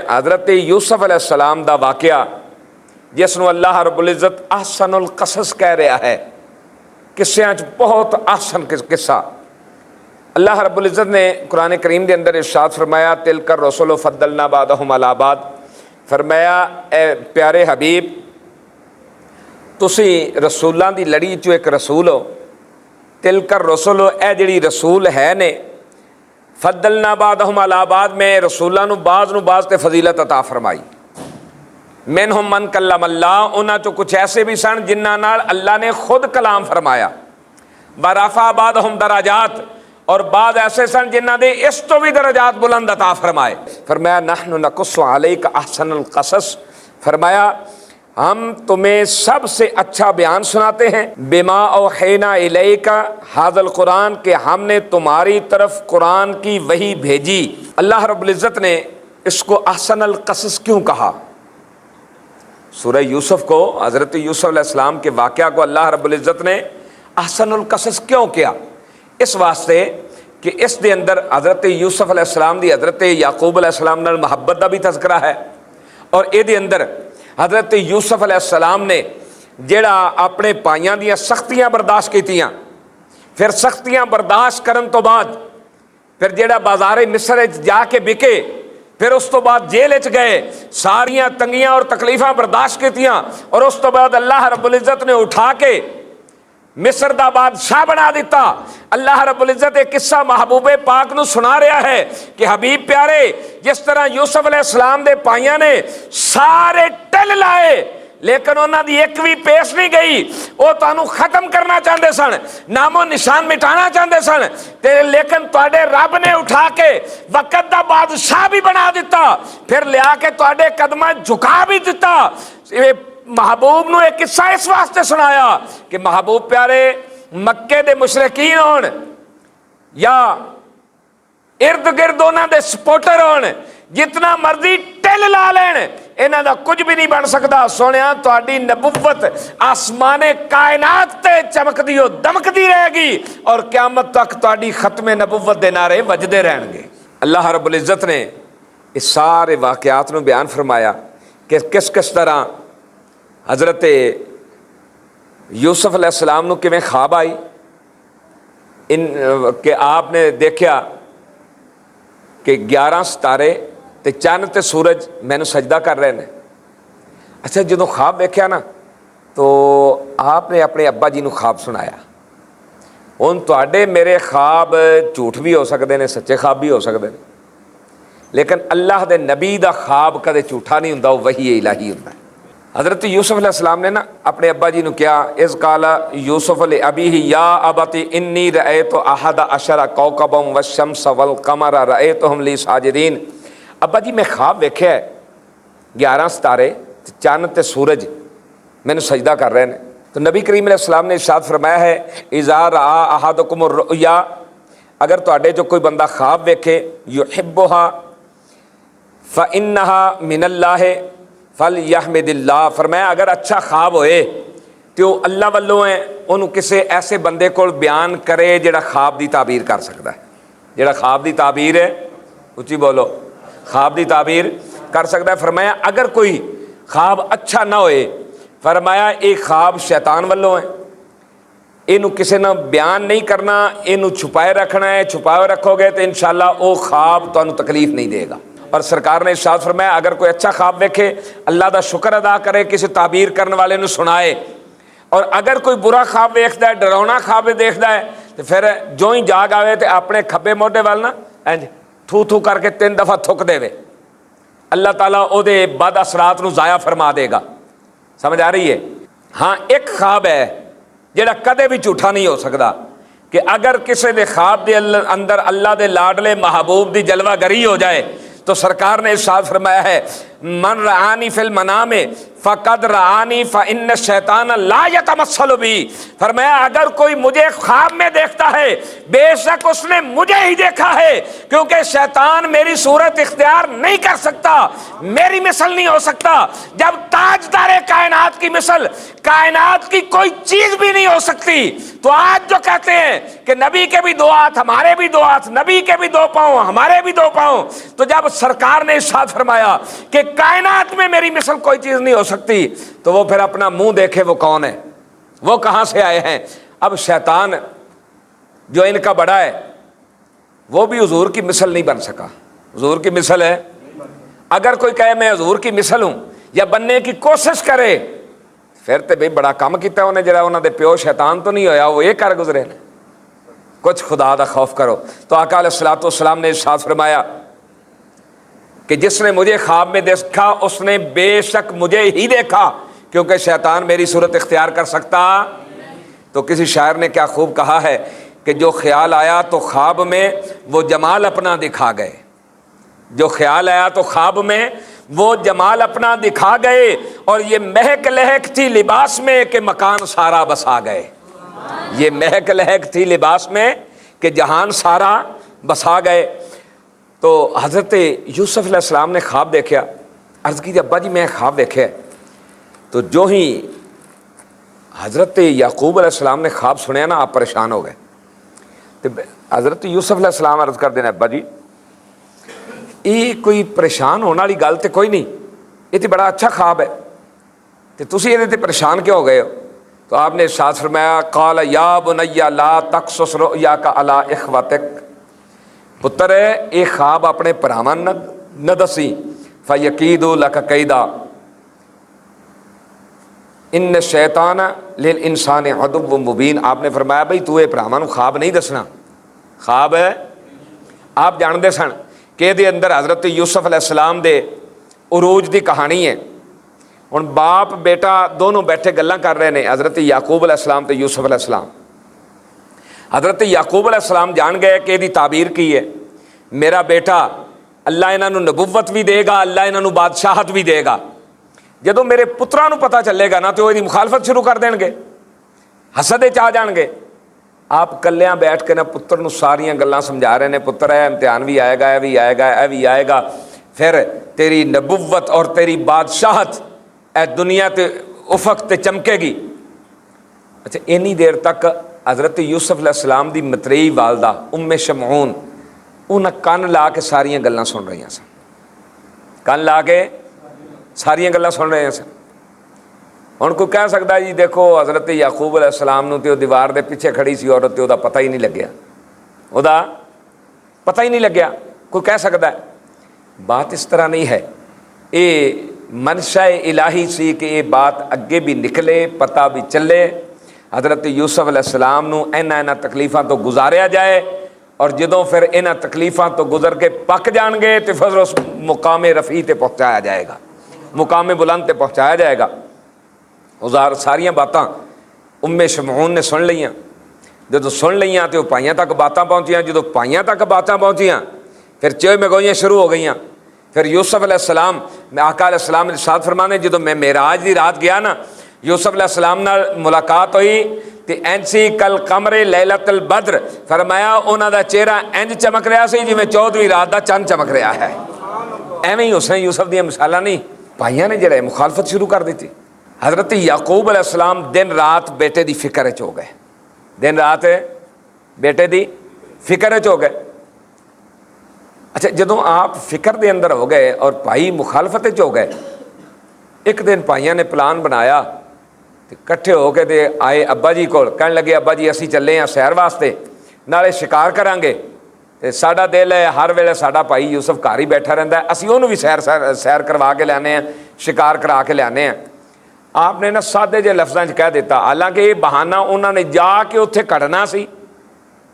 हज़रत यूसुफ अलैहिस्सलाम दा वाक़या जिसनों अल्लाह रब्बुल इज़्ज़त अहसनुल क़सस कह रहा है, किस्सियां च बहुत अहसन किस्सा। अल्लाह रब्बुल इज़्ज़त ने कुरान करीम के अंदर इरशाद फरमाया, तिलका रसूल फद्दलना बादहुम अला बाद। फरमाया ए प्यारे हबीब, तुसी रसूलों की लड़ी चो एक रसूल हो। तिलका रसूल ए जिहड़ी रसूल है ने, फद्दलना बादहुम अला बाद में रसूलों नूं बाज़ ते फजीलत अता फरमाई। मिनहुम मन कल्लमल्लाह, उन्हां चों कुछ ऐसे भी सन जिन्हां नाल अल्लाह ने खुद कलाम फरमाया। वरफ़ा बादहुम दराजात, और बाद ऐसे सन जिन्हां दे इस तो भी दराजात बुलंद अता फरमाए। फरमाया नहनु नकुस्सु अलैका अहसनुल क़सस, फरमाया हम तुम्हें सबसे अच्छा बयान सुनाते हैं। बिमा औहैना इलैका हाज़ल कुरान, के हमने तुम्हारी तरफ कुरान की वही भेजी। अल्लाह रब्बुल इज़्ज़त ने इसको अहसनुल क़सस क्यों कहा? सूरह यूसुफ को, हज़रत यूसुफ अलैहिस्सलाम के वाक़या को अल्लाह रब्बुल इज़्ज़त ने अहसनुल क़सस क्यों किया? इस वास्ते कि इस दे अंदर हज़रत यूसुफ अलैहिस्सलाम दी हज़रत याकूब अलैहिस्सलाम नाल मुहब्बत का भी तज़किरा है, और ये अंदर हज़रत यूसुफ अलैहिस्सलाम ने जेड़ा अपने भाइयों दी सख्तियां बर्दाश्त कीतियां, फिर सख्तियां बर्दाश्त करन तो बाद फिर जेड़ा बाज़ारे मिस्र जाके बिके, फिर उस तो बाद जेल च गए, सारियां तंगियां और तकलीफां बर्दाश्त कीतियां, और उस तो बाद अल्लाह रब्बुल इज़्ज़त ने उठा के मिस्र दा बादशाह बना दिता। अल्लाह रब्बुल इज़्ज़त एक किस्सा महबूबे पाक नूं सुना रहा है कि हबीब प्यारे, जिस तरह यूसुफ अलैहिस्सलाम दे भाइयों ने सारे टल लाए लेकिन उन्हां दी एक भी पेश नहीं गई। वो तुहानूं खत्म करना चाहते सन, नामो निशान मिटाना चाहते सन, ते लेकिन तुहाडे रब ने उठा के वक़्त दा बादशाह भी बना दिता, फिर लिया के तुहाडे कदमां झुका भी दिता। महबूब नूं एक किस्सा इस वास्ते सुनाया कि महबूब प्यारे मक्के दे मुशरिकीन होण या इर्द गिर्द उन्हां दे सपोर्टर होण, जितना मर्जी टिल ला लैण, इन्हां दा कुछ भी नहीं बन सकता। सुनिया तुहाडी नबुव्वत आसमाने कायनात ते चमकदी हो दमकदी रहेगी, और क़यामत तक तुहाडी खत्मे नबुव्वत दे नारे वजदे रहणगे। अल्लाह रब्बुल इज़्ज़त ने इस सारे वाक़यात नूं बयान फरमाया कि किस किस तरह हज़रत यूसुफ अलैहिस्सलाम नूं किवें ख्वाब आई इन कि आपने देखा कि 11 सितारे ते चंद ते सूरज मैनू सजदा कर रहे हैं। अच्छा, जो ख्वाब वेख्या ना तो आपने अपने अब्बा जी नूं ख्वाब सुनाया। हुण तुहाडे मेरे ख्वाब झूठ भी हो सकते हैं, सच्चे ख्वाब भी हो सकते हैं, लेकिन अल्लाह दे नबी दा ख्वाब कदे झूठा नहीं हुंदा, वही इलाही हुंदा है। हज़रत यूसुफ अलैहिस्सलाम ने ना अपने अब्बा जी ने क्या, इस काला यूसुफ अबी ही या अबती इन्नी रअयतु अहद अशरा कौकबम वश्शम्स वल कमर रअयतुहुम ली साजिदीन। अब्बा जी मैं ख्वाब वेख्या है 11 सितारे चंद ते सूरज मैनू सजदा कर रहे हैं। तो नबी करीम अलैहिस्सलाम ने इरशाद फरमाया है, इज़ा रआ अहदुकुम रुया, अगर तुहाडे जो कोई बंदा ख्वाब वेखे, युहिब्बुहा फ़इन्नहा मिनल्लाह फल यहमिदिल्लाह, फरमाया अगर अच्छा ख्वाब होए तो अल्लाह वालों है, उन्होंने किसी ऐसे बंदे को बयान करे जिहड़ा ख्वाब की ताबीर कर सकता है। जिहड़ा ख्वाब की ताबीर है, उच्ची बोलो, ख्वाब की ताबीर कर सकता है। फरमाया अगर कोई ख्वाब अच्छा ना होए, फरमाया एक ख्वाब शैतान वालों है, इनू किसी ने बयान नहीं करना, इनू छुपाए रखना है। छुपाए रखोगे तो इंशाअल्लाह वो ख्वाब तुहानू तकलीफ नहीं देगा। और सरकार ने इरशाद फरमाया अगर कोई अच्छा ख्वाब देखे, अल्लाह का शुक्र अदा करे, किसी ताबीर करने वाले नूं सुनाए, और अगर कोई बुरा ख्वाब देखता है, डरावना ख्वाब देखता है, तो फिर जो ही जाग आवे तो अपने खब्बे मोढे वाल ना इंज थू थू करके 3 दफ़ा थुक देवे, अल्लाह ताला ओदे बद असरात नूं ज़ाया फरमा देगा। समझ आ रही है? हाँ, एक ख्वाब है जिहड़ा कदे भी झूठा नहीं हो सकता कि अगर किसी के ख्वाब के अंदर अल्लाह के लाडले महबूब की जलवागरी हो जाए तो सरकार ने इरशाद फरमाया है, मन रआनी फिल मनामे फ़क़द रआनी फ़इन्न शैतान ला यतमस्सलु बी। फरमाया अगर कोई मुझे ख्वाब में देखता है बेशक उसने मुझे ही देखा है, क्योंकि शैतान मेरी सूरत इख्तियार नहीं कर सकता, मेरी मिसल नहीं हो सकता। जब ताजदारे कायनात की मिसल कायनात की कोई चीज भी नहीं हो सकती, तो आज जो कहते हैं कि नबी के भी दो हाथ हमारे भी दो हाथ, नबी के भी दो पांव हमारे भी दो पांव, तो जब सरकार ने इरशाद फरमाया कि कायनात में मेरी मिसल कोई चीज नहीं हो सकती, तो वो फिर अपना मुंह देखे वो कौन है, वो कहां से आए हैं। अब शैतान जो इनका बड़ा है वो भी हुजूर की मिसल नहीं बन सका। हुजूर की मिसल है, अगर कोई कहे मैं हुजूर की मिसल हूं या बनने की कोशिश करे, फिर तो भाई बड़ा काम किया उन्हें, जरा उन्होंने प्यो शैतान तो नहीं होया, वो ये कर गुजरे ने। कुछ खुदा दा खौफ करो। तो आका अलैहिस्सलातु वस्सलाम ने इरशाद फरमाया कि जिसने मुझे ख्वाब में देखा उसने बेशक मुझे ही देखा, क्योंकि शैतान मेरी सूरत इख्तियार कर सकता। तो किसी शायर ने क्या खूब कहा है कि जो ख्याल आया तो ख्वाब में वो जमाल अपना दिखा गए, जो ख्याल आया तो ख्वाब में वो जमाल अपना दिखा गए, और ये महक लहक थी लिबास में कि मकान सारा बसा गए। ये महक लहक थी लिबास में कि जहान सारा बसा गए। तो हज़रत यूसुफ अलैहिस्सलाम ने ख्वाब देखा, अर्ज़ की अब्बा जी मैं ख्वाब देखे। तो जो ही हज़रत याकूब अलैहिस्सलाम ने ख्वाब सुने ना, आप परेशान हो गए। तो हज़रत यूसुफ अलैहिस्सलाम अर्ज़ कर देना अब्बा जी ये कोई परेशान होने वाली गल तो कोई नहीं, ये तो बड़ा अच्छा ख्वाब है, तो तुसी ये ते परेशान क्यों हो गए हो। तो आपने इरशाद फरमाया क़ाल या बुनय्या ला तक़्सुस रुय्याका अला इख़्वतिक, पुत्र ये ख्वाब अपने भरावां न दसी, फ़यकीदु लक कैदा, इन्न शैतान लिल इंसान अदुव्वुम मुबीन। आपने फरमाया भाई तू ये भरावां नूं ख्वाब नहीं दसना, ख्वाब है आप जानते सन कि ये अंदर हज़रत यूसुफ अलैहिस्सलाम दे उरूज की कहानी है। हुण बाप बेटा दोनों बैठे गल्लां कर रहे हैं, हज़रत याकूब अलैहिस्सलाम ते यूसुफ अलैहिस्सलाम। हज़रत याकूब अलैहिस्सलाम जान गए कि इसकी ताबीर की है, मेरा बेटा अल्लाह इन्हों नबुव्वत भी देगा, अल्लाह इन्हों बादशाहत भी देगा। जदों मेरे पुत्रां नूं पता चलेगा ना तो इसकी मुखालफत शुरू कर देंगे, हसद च आ जाएंगे। आप कलियां बैठ के ना पुत्र नूं सारियां गल्लां समझा रहे हैं, पुत्र है इम्तिहान भी आएगा, यह भी आएगा, यह भी आएगा, फिर तेरी नबुव्वत और तेरी बादशाहत ए दुनिया ते उफक ते चमकेगी। अच्छा इन्नी देर तक हज़रत यूसुफ अलैहिस्सलाम दी मतरेई वालदा उम्मे शमऊन उन्हें कन ला के सारियां गल्लां सुन रही सन, कन ला के सारियां गल्लां सुन रहे सन। हुण कोई कह सकता जी देखो हज़रत याकूब अलैहिस्सलाम नूं ते ओह दीवार दे पिछे खड़ी सी औरत, ते ओहदा पता ही नहीं लग्या, ओहदा पता ही नहीं लग्या। कोई कह सकता है, बात इस तरह नहीं है, ये मनशा इलाही सी कि ये बात अगे भी निकले, पता भी चले, हज़रत यूसुफ अलैहिस्सलाम नूं इन्हां तकलीफ़ां तो गुजारिया जाए, और जदों फिर इन्हां तकलीफ़ां तो गुजर के पक जाएंगे तो फिर उस मुकाम रफ़ी ते पहुँचाया जाएगा, मुकाम बुलंद ते पहुँचाया जाएगा। उजार सारियां बातां उम्मे शमऊन ने सुन लियां, जो सुन लियां तो भाइयों तक बातां पहुँचियां, जो भाइयों तक बातां पहुँचियां फिर चोए मगोइयां शुरू हो गई। फिर यूसुफ अलैहिस्सलाम आका अलैहिस्सलाम ने इरशाद फरमाने जो मैं मेराज की रात गया ना, यूसुफ अलैहिस्सलाम नाल मुलाकात हुई तो इंज सी कल कमरे लैलतुल बद्र, फरमाया उन्हां दा चेहरा इंज चमक रहा सी जिवें 14वीं रात का चंद चमक रहा है। एवें ही हुसैन यूसुफ दी मिसालां नहीं, भाइयों ने जिहड़े मुखालफत शुरू कर दी। हज़रत याकूब अलैहिस्सलाम दिन रात बेटे की फिक्र च हो गए, दिन रात बेटे की फिक्र च हो गए। अच्छा जदों आप फिक्र के अंदर हो गए और भाई मुखालफत च हो गए, एक दिन भाइयों ने प्लान बनाया तो इकट्ठे होकर ते आए अब्बा जी को, कह लगे अब्बा जी असी चले हैं सैर वास्ते, नाले शिकार करांगे, तो साडा दिल है हर वेले साडा भाई यूसुफ घर ही बैठा रहिंदा है, असी उहनूं भी सैर करवा के लियाने हैं, शिकार करा के लियाने हैं। आपने ना सादे जे लफ्ज़ां च कह दिता, हालांकि ये बहाना उन्होंने जाके उत्थे कढ़ना सी,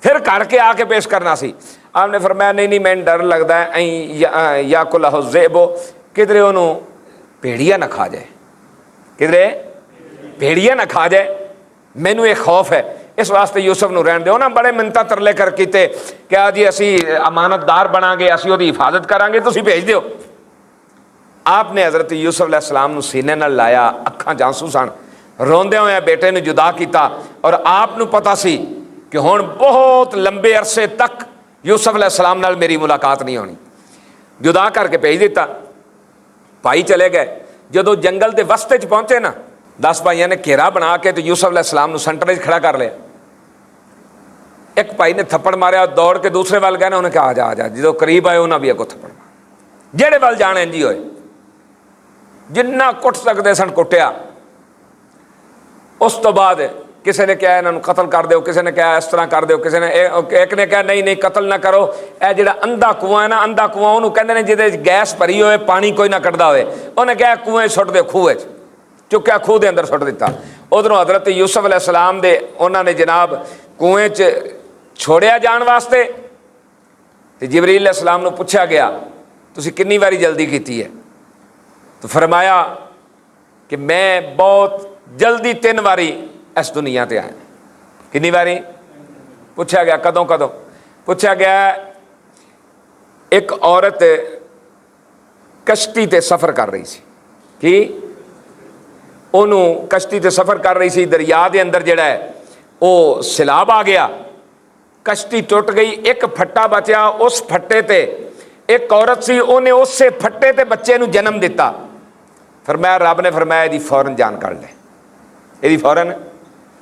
फिर कढ़ के आके पेश करना सी। आपने फरमाया नहीं नहीं मैंने डर लगता है या कुलहु ज़ेबो, किधरे उन्होंने भेड़िया ना खा जाए, किधरे भेड़िया ना खा जाए, मैनू ये खौफ है, इस वास्ते यूसुफ नूं रहन दो ना। बड़े मिन्नतां तरले कर कीते क्या जी असी अमानतदार बनांगे, असी उहदी हिफाजत करांगे, तुसीं भेज दिओ। आपने हज़रत यूसुफ अलैहिस्सलाम नूं सीने नाल लाया, अखां जांसू सन, रोंदे होए बेटे नूं जुदा किया, और आप नूं पता सी कि हुण बहुत लंबे अरसे तक यूसुफ अलैहिस्सलाम नाल मेरी मुलाकात नहीं होनी। जुदा करके भेज दिता, भाई चले गए। जदों जंगल के वस्ते च पहुंचे ना, 10 भाइयों ने घेरा बना के तो यूसुफ अलैहिस्सलाम नूं सेंटर च खड़ा कर लिया। एक भाई ने थप्पड़ मारिया, दौड़ के दूसरे वाल गए ना, उन्हें कहा आ जा आ जा। जो करीब आए उन्हें भी अगों थप्पड़ मार, जेड़े वाल जाने इंज ही होए, जिन्ना कुट सकते सन कुटिया। उस तो बाद किसी ने कहा इन्हों कतल कर दो, किसी ने कहा इस तरह कर दो, किसी ने एक ने कहा नहीं नहीं कतल ना करो, यह जो अंधा कुआं है ना, अंधा कुआं उन्होंने कहते हैं जिहदे गैस भरी होए, पानी कोई ना कटदा होए। उन्हें कहा कुएं सुट दो, खूह चुक्या, खूह के अंदर सुट दिता। उधरों हज़रत यूसुफ अलैहिस्सलाम दे उन्होंने जनाब कुएं च छोड़िया जाने वास्ते। तो जिबरील अलैहिस्सलाम नूं पूछा गया तुसीं कितनी बारी जल्दी की है? तो फरमाया कि मैं बहुत जल्दी 3 बारी इस दुनिया ते आया। कितनी बारी? पूछा गया कदों कदों? पूछा गया एक औरत कश्ती ते सफ़र कर रही सी, कि उन्होंने कश्ती ते सफ़र कर रही सी, दरिया के अंदर जिहड़ा है वो सैलाब आ गया, कश्ती टुट गई, एक फट्टा बचा, उस फट्टे ते एक औरत सी, उन्हें उस फट्टे ते बच्चे नूं जन्म दिता। फरमाया रब ने फरमाया यदी फौरन जान कढ़ ले, यदी फौरन।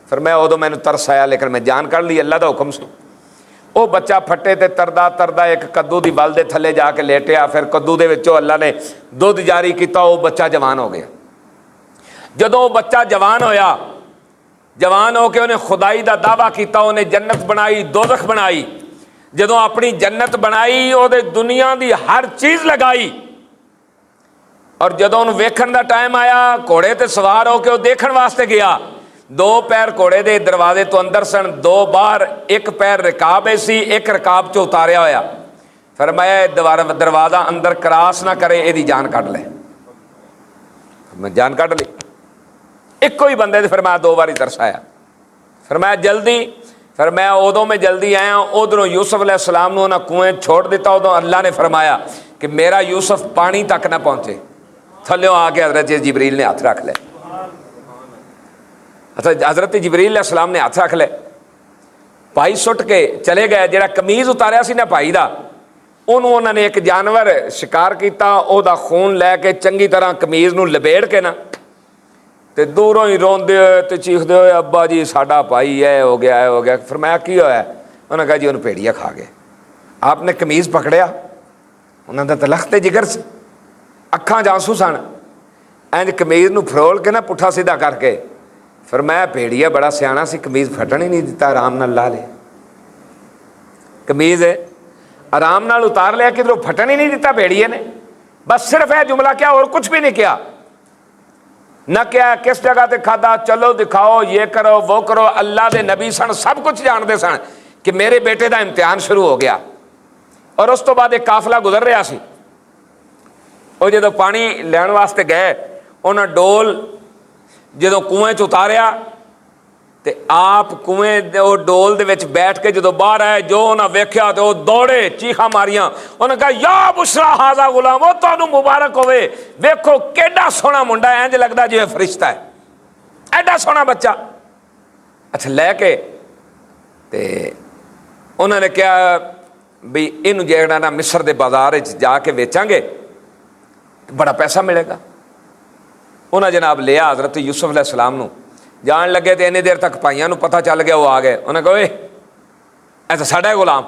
फरमाया उदों मैनूं तरस आया, लेकिन मैं जान कढ़ ली, अल्लाह का हुक्म सी। वो बच्चा फट्टे ते तरदा तरदा एक कद्दू की बल के थले जाके लेटिया, फिर कद्दू दे विचों अल्लाह ने दुध जारी किया, वो बच्चा जवान हो गया। जदों वो बच्चा जवान होया, जवान होकर उन्हें खुदाई का दावा किया, उन्हें जन्नत बनाई, दोज़ख बनाई। जदों अपनी जन्नत बनाई, उहदे दुनिया की हर चीज़ लगाई, और जदों उन्हें वेखण का टाइम आया, घोड़े ते सवार होकर वो देखण वास्ते गया। 2 पैर घोड़े के दरवाजे तो अंदर सन, 2 बाहर, एक पैर रकाब सी, एक रकाब चो उतारिया होया। फरमाया दरवाजा अंदर क्रॉस ना करे, यदी जान कढ़ ले। मैं जान कढ़ ली, एको ही बंदे से। फरमाया 2 बारी तरसाया। फरमाया जल्दी? फरमाया उदों मैं जल्दी आया, उधरों यूसुफ अलैहिस्सलाम नूं उन्हें कुएं छोड़ दिता। उदों अल्लाह ने फरमाया कि मेरा यूसुफ पानी तक ना पहुँचे, थल्यों आके हज़रत जिबरील ने हाथ रख लिया। अच्छा, हज़रत जिबरील अलैहिस्सलाम ने हाथ रख ले, भाई सुट के चले गए। जिहड़ा कमीज़ उतारिया सी ना भाई का, उन्होंने एक जानवर शिकार किया, उहदा खून लैके चंगी तरह कमीज़ नूं लपेड़ के ना, तो दूरों ही रोंदे हुए तो चीखते हुए अब्बा जी साडा भाई है हो गया है हो गया। फरमाया की होया? उन्होंने कहा जी उन्हें भेड़िया खा गए। आपने कमीज़ पकड़िया, उन्होंने तो लखत जिगर से, अखां जांसू सन, इंज कमीज़ नूं फरोल के ना पुट्ठा सीधा करके। फरमाया भेड़िया बड़ा सियाना सी, कमीज़ फटन ही नहीं दिता, आराम नाल ला ले। कमीज़ आराम नाल उतार लिया, किधरों फटन ही नहीं दिता भेड़िए ने। बस सिर्फ यह जुमला क्या, और कुछ भी नहीं किया। न क्या किस जगह ते खादा, चलो दिखाओ, ये करो वो करो। अल्लाह दे नबी सन, सब कुछ जानते सन कि मेरे बेटे का इम्तिहान शुरू हो गया। और उस तो बाद एक काफिला गुजर रहा सी, वो जो पानी लैण वास्ते गए, उन्हें डोल जो कुएं च उतारिया, तो आप कुएं डोल दे विच बैठ के जो बाहर आए, जो उन्हें वेख्या तो दौड़े, चीखा मारिया। उन्हें कहा या बुशरा हाजा गुलाम, वो तुहानू मुबारक होवे, वेखो केडा सोहना मुंडा है, इंज लगदा जिवें फरिश्ता है, एडा सोहना बच्चा। अच्छा लैके ते उन्होंने कहा भी इनू जेड़ा ना मिस्र के बाजार जाके बेचांगे बड़ा पैसा मिलेगा। उन्हें जनाब लिया हज़रत यूसुफ अलैहिस्सलाम नूं, जान लगे तो इन्नी देर तक भाइयों नूं पता चल गया, वो आ गए। उन्हें कहा ऐसा साडा गुलाम,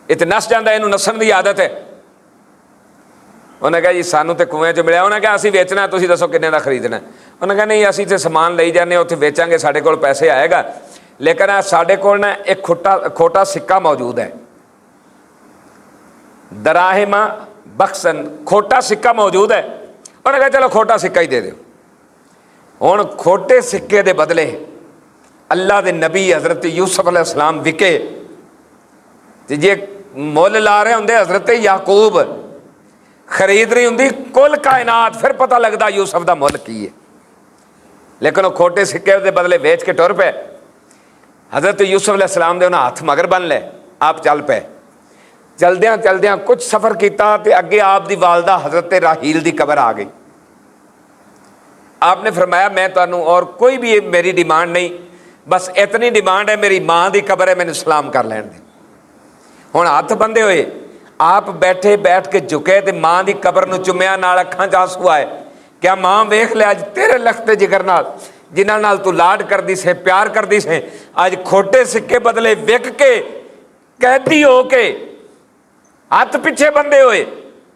ये तो नस जाता, इनू नसन की आदत है। उन्हें कहा जी सानू तो कुएं च मिलिया। उन्हें कहा असीं बेचना, तुसीं दसो किन्ने दा खरीदना। उन्हें कहा नहीं असीं तो समान लई जाने, उत्थे बेचांगे, साडे कोल पैसे आएगा, लेकिन साडे कोल ना एक खोटा सिक्का मौजूद है, दराहिमा बख्सन, खोटा सिक्का मौजूद है। उन्हें कहा चलो खोटा सिक्का ही दे दो। हुण खोटे सिक्के के बदले अल्लाह के नबी हज़रत यूसुफ अलैहिस्सलाम विके, तो जे मुल ला रहे होंगे हज़रत याकूब, खरीद रही होंगी कुल कायनात, फिर पता लगता यूसुफ का मुल की है। लेकिन वो खोटे सिक्के के बदले वेच के टुर पे। हज़रत यूसुफ अलैहिस्सलाम दे उन्हें हाथ मगर बन ले, आप चल पे। चलद्या चलद्या कुछ सफ़र किया तो अगे आप दी वालदा हज़रत राहील की कबर आ गई। आपने फरमाया मैं तुहानू और कोई भी मेरी डिमांड नहीं, बस इतनी डिमांड है, मेरी माँ की कबर है, मैंने सलाम कर लैन दे। हुण हाथ बंधे हुए आप बैठ के झुके तो माँ की कबर नूं चुम्या, नाल अखां च आंसू आए। क्या माँ वेख लिया अज तेरे लखते जिगर नाल जिन्हां नाल तू लाड करदी से, प्यार करदी से, अज खोटे सिक्के बदले विक के कैदी हो के हाथ पिछे बंधे हुए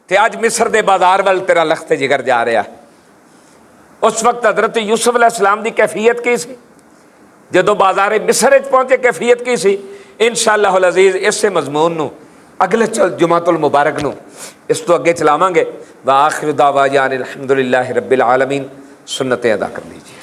ते अज मिस्र के बाजार वाल तेरा लखते जिगर जा रहा। उस वक्त हज़रत यूसुफ अलैहिस्सलाम की कैफियत की सी, जदों बाजारे मिस्र पहुंचे कैफियत की सी। इंशाअल्लाहुल अज़ीज़ इसे मजमून नूं अगले जुमातुल मुबारक नूं इस तो अगे चलावांगे। व आखिर दावा यान अल्हम्दुलिल्लाहि रब्बिल आलमीन। सुन्नतें अदा कर लीजिए।